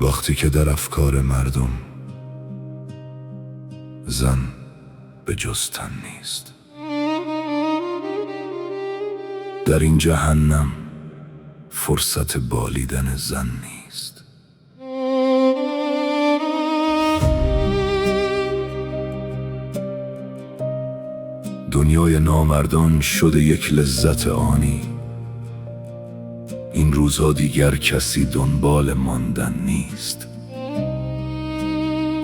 وقتی که در افکار مردم زن به جز تن نیست، در این جهنم فرصت بالیدن زن نیست. دنیای نامردان شده یک لذت آنی، این روزها دیگر کسی دنبال ماندن نیست.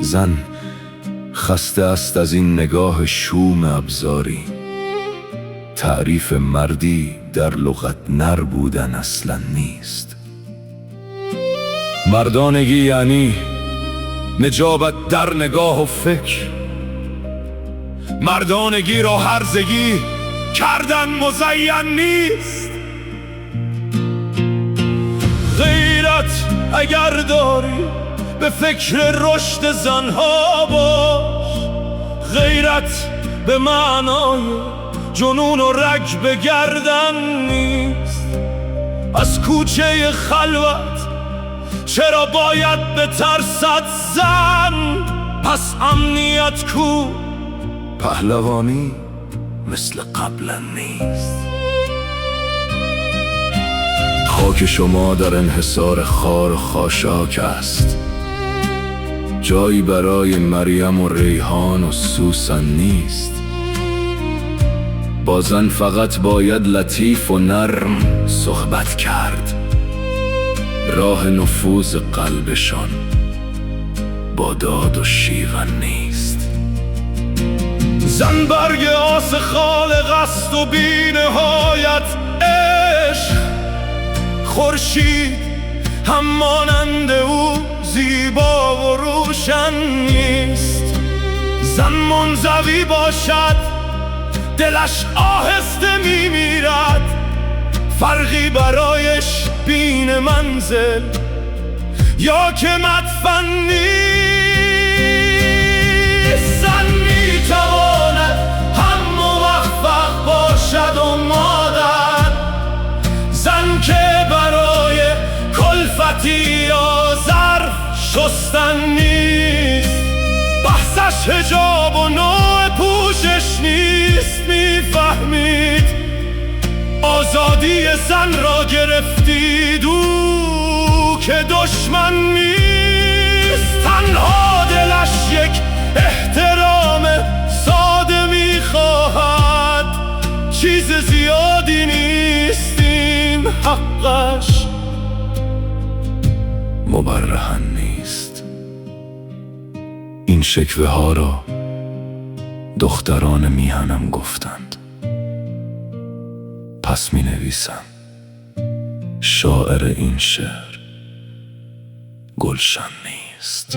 زن خسته است از این نگاه شوم ابزاری، تعریف مردی در لغت نر بودن اصلا نیست. مردانگی یعنی نجابت در نگاه و فکر، مردانگی را هرزگی کردن مزین نیست. غیرت اگر داری به فکر رشد زنها باش، غیرت به معنای جنون و رگ به گردن نیست. از کوچه خلوت چرا باید به ترسد زن؟ پس امنیت کو؟ پهلوانی مثل قبلا نیست. خاک شما در انحصار خار و خاشاک است، جایی برای مریم و ریحان و سوسن نیست. با زن فقط باید لطیف و نرم صحبت کرد، راه نفوذ قلبشان با داد و شیون نیست. زن برگ آس خالق است و بی نهایت عشق، خورشید هم مانند او زیبا و روشن نیست. زن منزوی باشد دلش آهسته میمیرد، فرقی برایش بین منزل یا که مدفن نیست. زن میتواند هم موفق باشد و مادر، زن که برای کلفتی یا ظرف شستن نیست. بحثش حجاب و نوع پوشش نیست. میفهمید آزادی زن را گرفتید او که دشمن نیست. تنها دلش یک احترام ساده میخواهد، چیز زیادی نیست این حقش مبرهن نیست. این شکوه ها را دختران میهنم گفتند، پس می نویسم شاعر این شعر گلشن نیست.